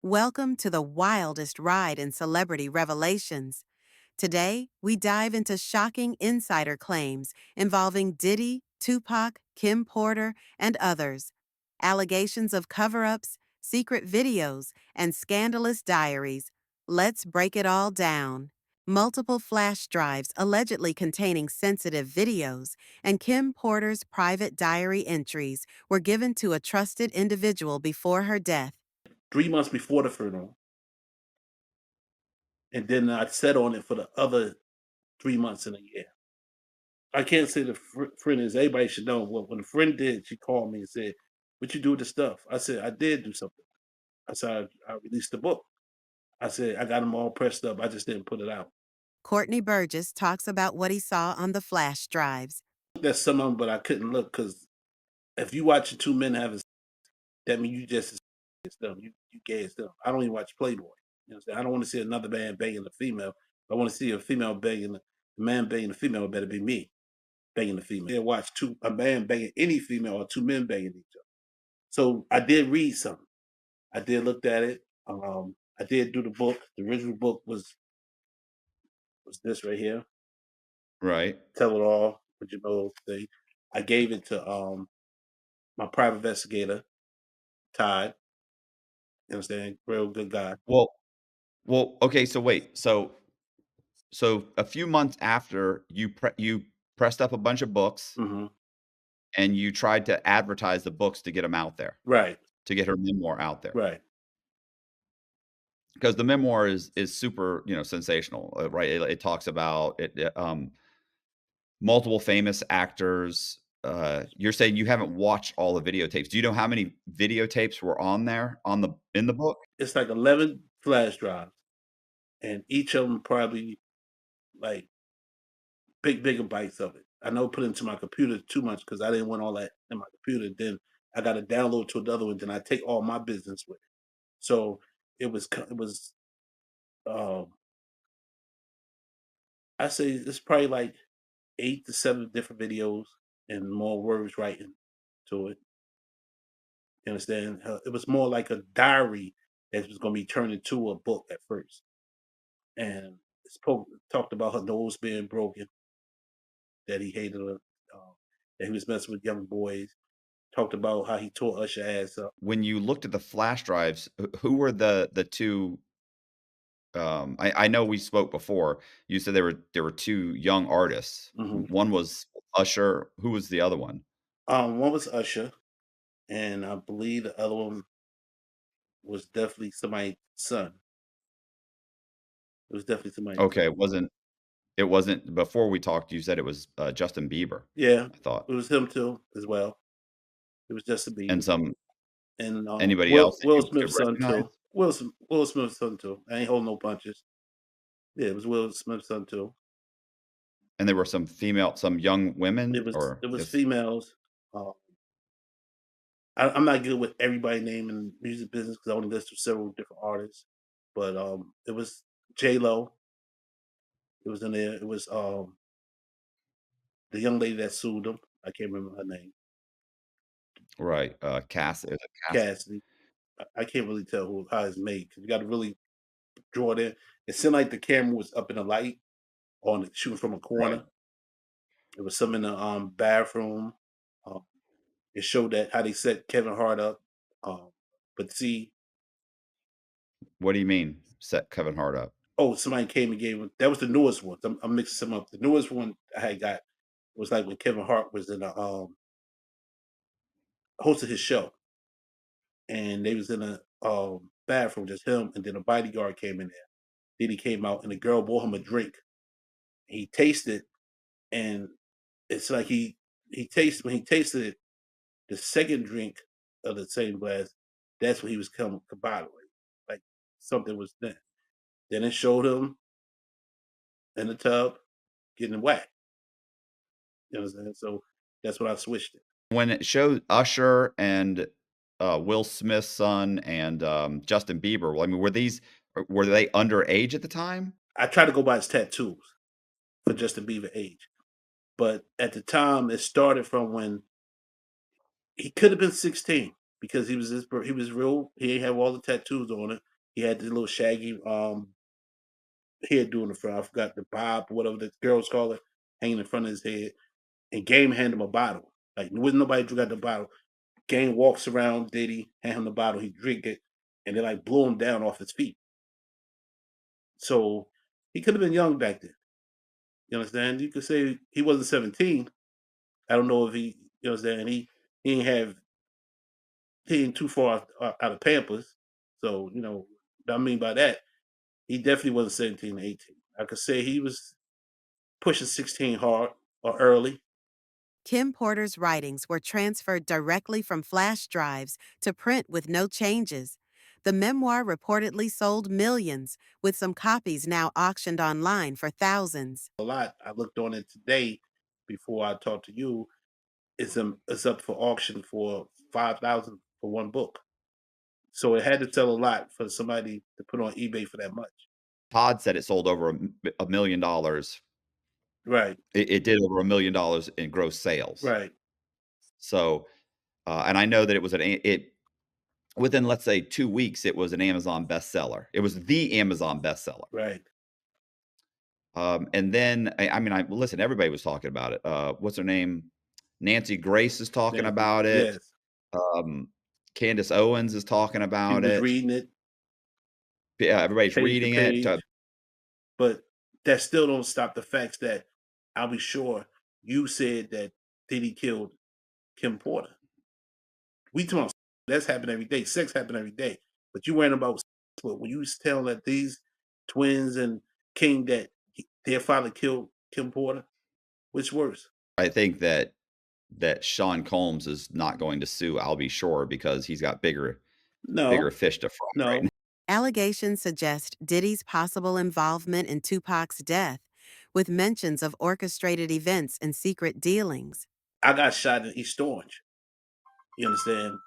Welcome to the wildest ride in celebrity revelations. Today, we dive into shocking insider claims involving Diddy, Tupac, Kim Porter, and others, allegations of cover ups, secret videos, and scandalous diaries. Let's break it all down. Multiple flash drives allegedly containing sensitive videos and Kim Porter's private diary entries were given to a trusted individual before her death. 3 months before the funeral, and then I sat on it for the other 3 months in a year. I can't say the friend is. Everybody should know. When a friend did, she called me and said, "What you do with the stuff?" I said, "I did do something." I said, "I released the book." I said, "I got them all pressed up. I just didn't put it out." Courtney Burgess talks about what he saw on the flash drives. There's some of them, but I couldn't look because if you watching two men having, that means you just as them. You gay as them. I don't even watch Playboy. You know what I'm saying? I don't want to see another man banging a female. If I want to see a female banging a man banging a female. It better be me banging the female. Yeah, watch a man banging any female or two men banging each other. So I did read something. I did look at it. I did do the book. The original book was this right here. Right. Tell it all. What you know thing. I gave it to my private investigator, Todd. You understand? Real good guy. Well, okay, so wait. So a few months after you pressed up a bunch of books Hmm. and you tried to advertise the books to get them out there, Right. to get her memoir out there. Right. Because the memoir is super, sensational, right? It talks about multiple famous actors. You're saying you haven't watched all the videotapes. Do you know how many videotapes were on there in the book? It's like 11 flash drives, and each of them probably like big gigabytes of it. I know put into my computer too much because I didn't want all that in my computer. Then I got to download to another one. Then I take all my business with it. So it was. Um, I say it's probably like 8 to 7 different videos and more words writing to it. You understand? It was more like a diary that was going to be turned into a book at first, and talked about her nose being broken, that he hated her, that he was messing with young boys. Talked about how he tore Usher ass up. When you looked at the flash drives, who were the two? I know we spoke before. You said there were two young artists. Hmm. One was Usher. Who was the other one? One was Usher, and I believe the other one was definitely somebody's son. It was definitely somebody's Okay, son. it wasn't before we talked. You said it was Justin Bieber. Yeah, I thought, it was him too as well. It was Justin and Bieber some and anybody Will else that Will you could Smith's son recognize. too. Will Smith's son too. I ain't holding no punches. Yeah, it was Will Smith's son too. And there were some young women, or It was just females. Uh, I'm not good with everybody name in the music business because I only listen to several different artists. But it was J Lo. It was in there. It was the young lady that sued him. I can't remember her name. right? Cass, is it Cass? Cassidy. I can't really tell how it's made because you got to really draw it in. It seemed like the camera was up in the light on it, shooting from a Right. corner. It was some in the bathroom. Um, it showed that how they set Kevin Hart up. Um, but see, What do you mean set Kevin Hart up? oh, somebody came and gave him. That was the newest one. I'm mixing some up. The newest one I had got was like when Kevin Hart was in a hosted his show, and they was in a bathroom, just him, and then a bodyguard came in there. Then he came out, and the girl bought him a drink. He tasted, and it's like he tasted when he tasted it, the second drink of the same glass. That's when he was coming kabobulated, like something was there. Then it showed him in the tub getting whacked. You know what I'm saying? So that's when I switched it. When it showed Usher and Will Smith's son and Justin Bieber, well, I mean, were they underage at the time? I tried to go by his tattoos for Justin Bieber age, but at the time it started from when he could have been 16 because he was real. He ain't have all the tattoos on it. He had this little shaggy hairdo in the front. I forgot the bob, whatever the girls call it, hanging in front of his head. And Game handed him a bottle. Like wasn't nobody drew out the bottle. Game walks around Diddy, hand him the bottle, he drink it, and they like blew him down off his feet. So he could have been young back then. You understand? You could say he wasn't 17. I don't know if he, you understand, he ain't have he ain't too far out of Pampers. So, what I mean by that, he definitely wasn't 17 or 18. I could say he was pushing 16 hard or early. Kim Porter's writings were transferred directly from flash drives to print with no changes. The memoir reportedly sold millions, with some copies now auctioned online for thousands. A lot. I looked on it today before I talked to you. It's up for auction for 5,000 for one book. So it had to sell a lot for somebody to put on eBay for that much. Todd said it sold over $1 million. Right, It did over $1 million in gross sales. right, So, and I know that it was it within, let's say, 2 weeks, it was an Amazon bestseller. It was the Amazon bestseller. right. And then, I mean, listen, everybody was talking about it. What's her name? Nancy Grace is talking Nancy, about it. yes. Um, Candace Owens is talking People about was it. reading it Yeah, everybody's page to reading it. page, but that still don't stop the facts that I'll be sure you said that Diddy killed Kim Porter. We talking about that's happened every day. Sex happen every day. But you worrying about but when you was telling that these twins and King that their father killed Kim Porter, which worse? I think that Sean Combs is not going to sue I'll be sure because he's got bigger No, fish to fry right no. now. Allegations suggest Diddy's possible involvement in Tupac's death, with mentions of orchestrated events and secret dealings. I got shot in East Orange. You understand?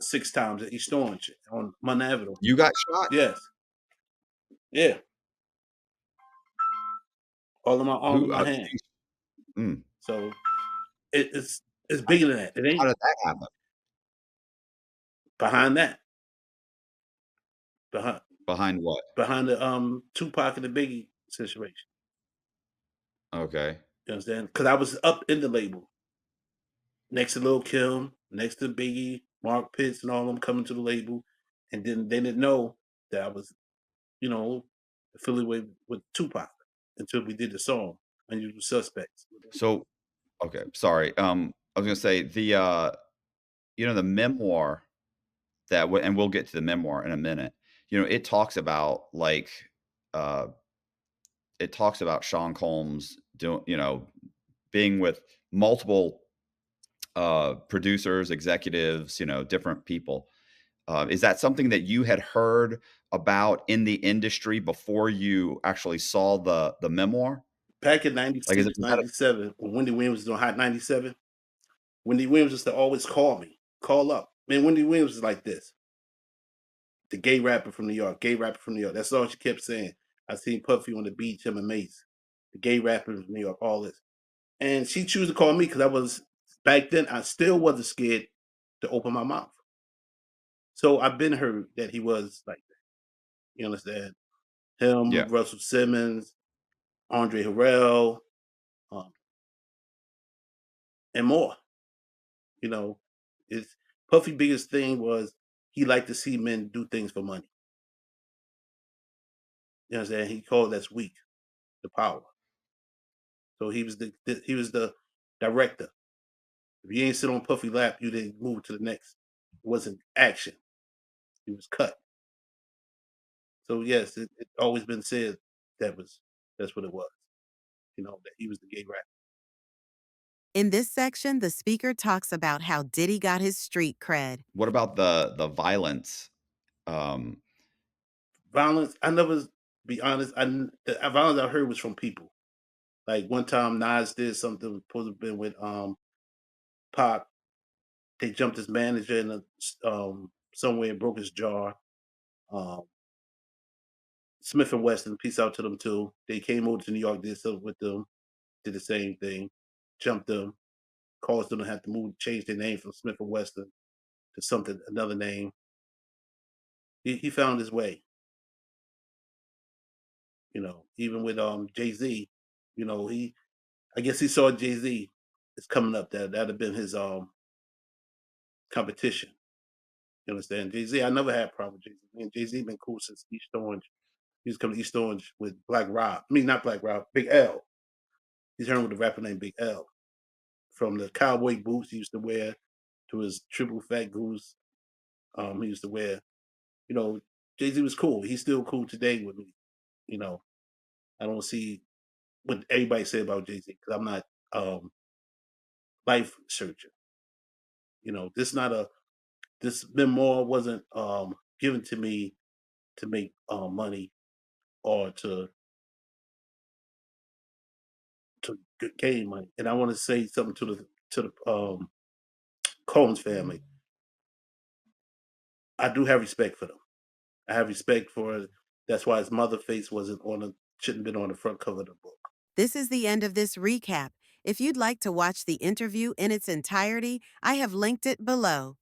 6 times at East Orange on Mon Avenue. You got shot? Yes. Yeah. All in my arm and Who my hand. geez, mm, So it's bigger than that. It how ain't did that happen? behind that. Behind Behind what? behind the Tupac and the Biggie situation. Okay. You understand? Because I was up in the label next to Lil Kim, next to Biggie, Mark Pitts, and all of them coming to the label, and then they didn't know that I was, you know, affiliated with Tupac until we did the song "Unusual Suspects." So okay, sorry. I was gonna say the memoir and we'll get to the memoir in a minute. It talks about uh it talks about Sean Combs doing, being with multiple producers, executives, different people. Is that something that you had heard about in the industry before you actually saw the memoir? Back in Like, is 96, it was that a 97, when Wendy Williams was doing Hot 97, Wendy Williams used to always call me, call up. Man, Wendy Williams is like this. The gay rapper from New York, gay rapper from New York. That's all she kept saying. I seen Puffy on the beach, him and Mace. The gay rapper from New York, all this. And she chose to call me because I was back then. I still wasn't scared to open my mouth. So I've been heard that he was like that. You understand? Him, yeah. Russell Simmons, Andre Harrell, um, and more. You know, it's Puffy biggest thing was he liked to see men do things for money. You know what I'm saying? He called that's weak, the power. So he was the director. If you ain't sit on Puffy lap, you didn't move to the next. It wasn't action. He was cut. So yes, it always been said that's what it was. That he was the gay rapper. In this section, the speaker talks about how Diddy got his street cred. What about the violence? Um, Violence. I never be honest. The violence I heard was from people. Like one time Nas did something supposed to have been with Pac. They jumped his manager in somewhere and broke his jaw. Um, Smith and Wesson, peace out to them too. They came over to New York, did something with them, did the same thing, jumped them, caused them to have to move, change their name from Smith and Wesson to something another name. He found his way. Even with Jay-Z, he I guess he saw Jay-Z is coming up. That'd have been his competition. You understand? Jay-Z, I never had a problem with Jay-Z. Me and Jay-Z been cool since East Orange. He was coming to East Orange with Black Rob. I mean, not Black Rob, Big L. He's heard with a rapper named Big L. From the cowboy boots he used to wear to his triple fat goose he used to wear. You know, Jay-Z was cool. He's still cool today with me. You know, I don't see what everybody say about Jay-Z because I'm not life searching. This memoir wasn't given to me to make money or to gain money. And I want to say something to the Combs family. I do have respect for them. I have respect for it. That's why his mother face wasn't on the shouldn't been on the front cover of the book. This is the end of this recap. If you'd like to watch the interview in its entirety, I have linked it below.